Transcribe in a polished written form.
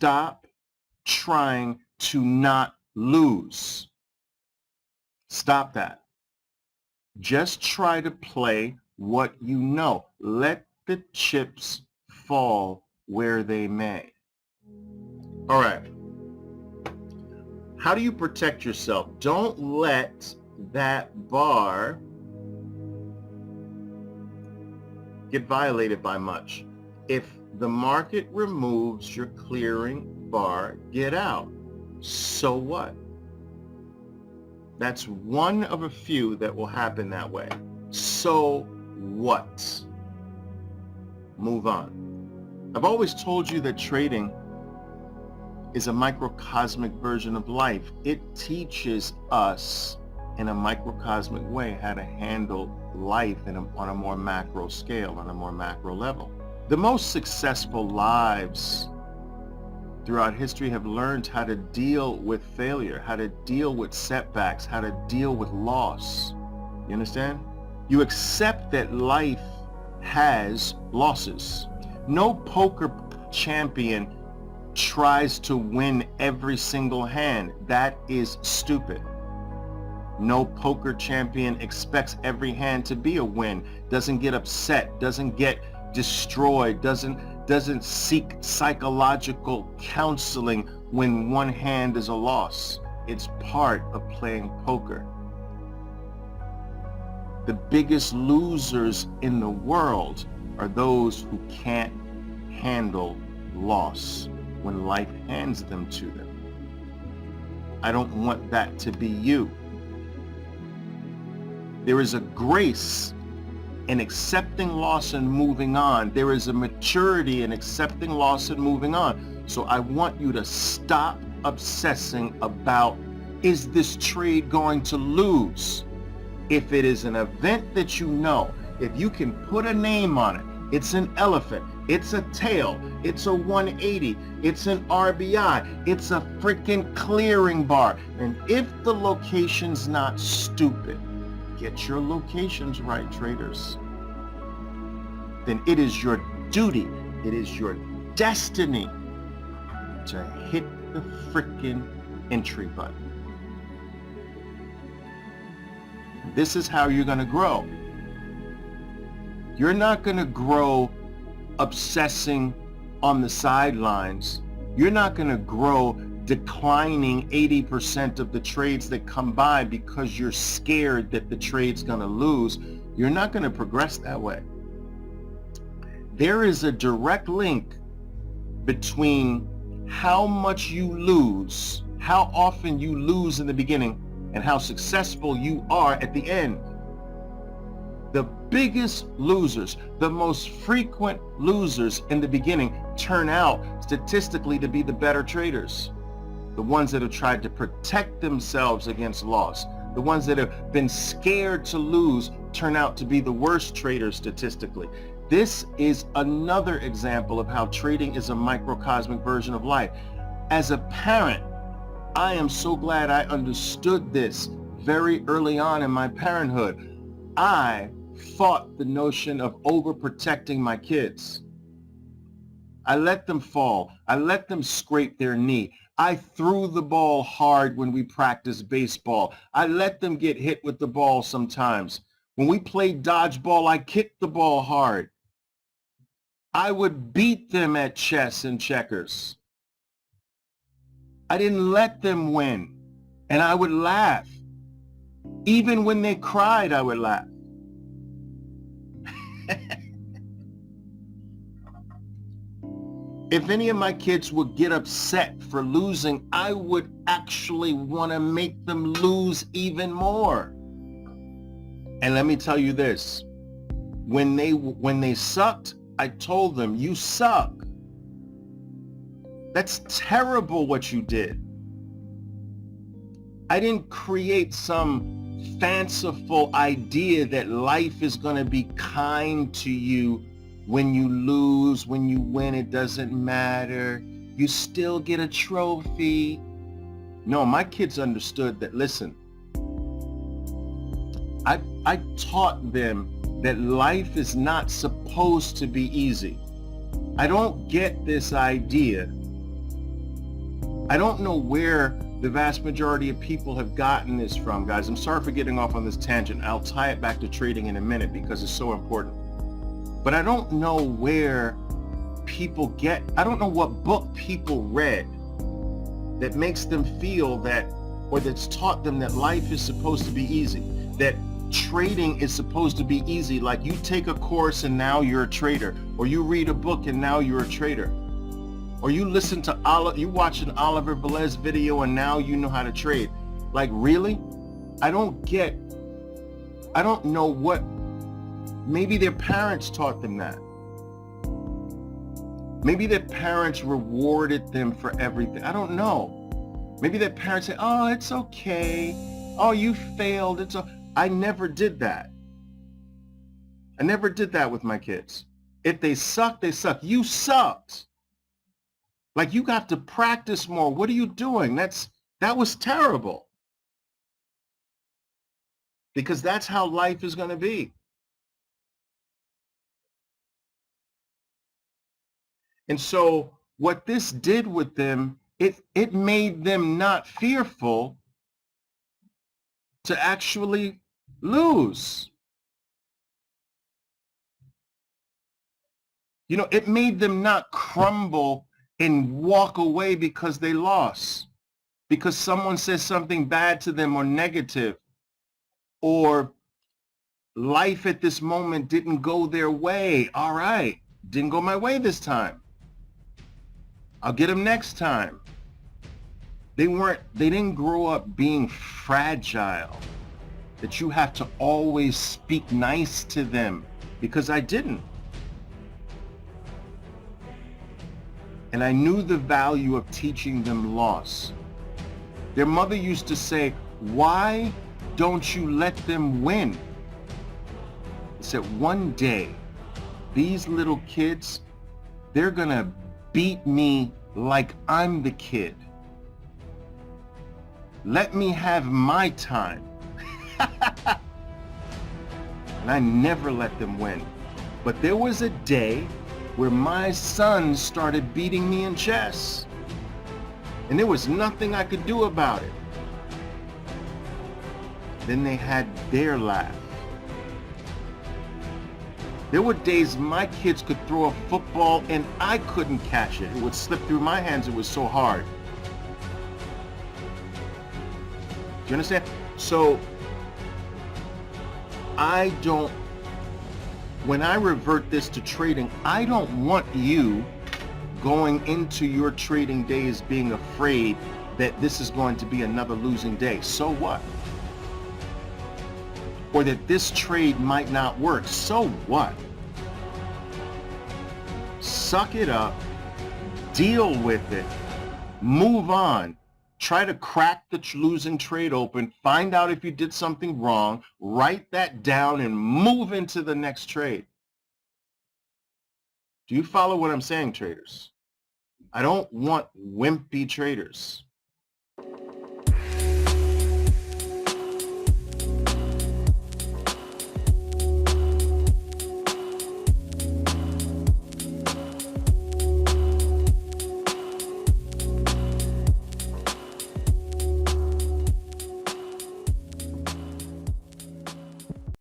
Stop trying to not lose. Stop that. Just try to play what you know. Let the chips fall where they may. All right. How do you protect yourself? Don't let that bar get violated by much. If the market removes your clearing bar, get out. So what? That's one of a few that will happen that way. So what? Move on. I've always told you that trading is a microcosmic version of life. It teaches us in a microcosmic way how to handle life on a more macro scale, on a more macro level. The most successful lives throughout history have learned how to deal with failure, how to deal with setbacks, how to deal with loss. You understand? You accept that life has losses. No poker champion tries to win every single hand. That is stupid. No poker champion expects every hand to be a win, doesn't get upset, doesn't get destroyed, doesn't seek psychological counseling when one hand is a loss. It's part of playing poker. The biggest losers in the world are those who can't handle loss when life hands them to them. I don't want that to be you. There is a grace in accepting loss and moving on. There is a maturity in accepting loss and moving on. So I want you to stop obsessing about, is this trade going to lose? If it is an event that you know, if you can put a name on it, it's an elephant, it's a tail, it's a 180, it's an RBI, it's a freaking clearing bar. And if the location's not stupid, get your locations right, traders. Then it is your duty, it is your destiny to hit the freaking entry button. This is how you're going to grow. You're not going to grow obsessing on the sidelines. You're not going to grow declining 80% of the trades that come by because you're scared that the trade's going to lose. You're not going to progress that way. There is a direct link between how much you lose, how often you lose in the beginning, and how successful you are at the end. The biggest losers, the most frequent losers in the beginning turn out statistically to be the better traders. The ones that have tried to protect themselves against loss. The ones that have been scared to lose turn out to be the worst traders statistically. This is another example of how trading is a microcosmic version of life. As a parent, I am so glad I understood this very early on in my parenthood. I fought the notion of overprotecting my kids. I let them fall. I let them scrape their knee. I threw the ball hard when we practiced baseball. I let them get hit with the ball sometimes. When we played dodgeball, I kicked the ball hard. I would beat them at chess and checkers. I didn't let them win, and I would laugh. Even when they cried, I would laugh. If any of my kids would get upset for losing, I would actually want to make them lose even more. And let me tell you this, when they sucked, I told them, you suck. That's terrible what you did. I didn't create some fanciful idea that life is going to be kind to you. When you lose, when you win, it doesn't matter. You still get a trophy. No, my kids understood that, listen, I taught them that life is not supposed to be easy. I don't get this idea I don't know where the vast majority of people have gotten this from, guys. I'm sorry for getting off on this tangent. I'll tie it back to trading in a minute because it's so important. But I don't know where people I don't know what book people read that makes them feel that, or that's taught them that life is supposed to be easy, that trading is supposed to be easy. Like you take a course and now you're a trader, or you read a book and now you're a trader. Or you listen to you watch an Oliver Velez video and now you know how to trade. Like, really? I don't know what, maybe their parents taught them that. Maybe their parents rewarded them for everything. I don't know. Maybe their parents said, oh, it's okay. Oh, you failed. I never did that. I never did that with my kids. If they suck, they suck. You sucked. Like, you got to practice more. What are you doing? That was terrible. Because that's how life is going to be. And so what this did with them, it made them not fearful to actually lose. You know, it made them not crumble and walk away because they lost, because someone says something bad to them or negative, or life at this moment didn't go their way. All right, didn't go my way this time. I'll get them next time. They didn't grow up being fragile, that you have to always speak nice to them, because I didn't. And I knew the value of teaching them loss. Their mother used to say, why don't you let them win? I said, one day, these little kids, they're gonna beat me like I'm the kid. Let me have my time. And I never let them win. But there was a day where my sons started beating me in chess. And there was nothing I could do about it. Then they had their laugh. There were days my kids could throw a football and I couldn't catch it. It would slip through my hands. It was so hard. Do you understand? So when I revert this to trading, I don't want you going into your trading days being afraid that this is going to be another losing day. So what? Or that this trade might not work. So what? Suck it up, deal with it, move on. Try to crack the losing trade open, find out if you did something wrong, write that down, and move into the next trade. Do you follow what I'm saying, traders? I don't want wimpy traders.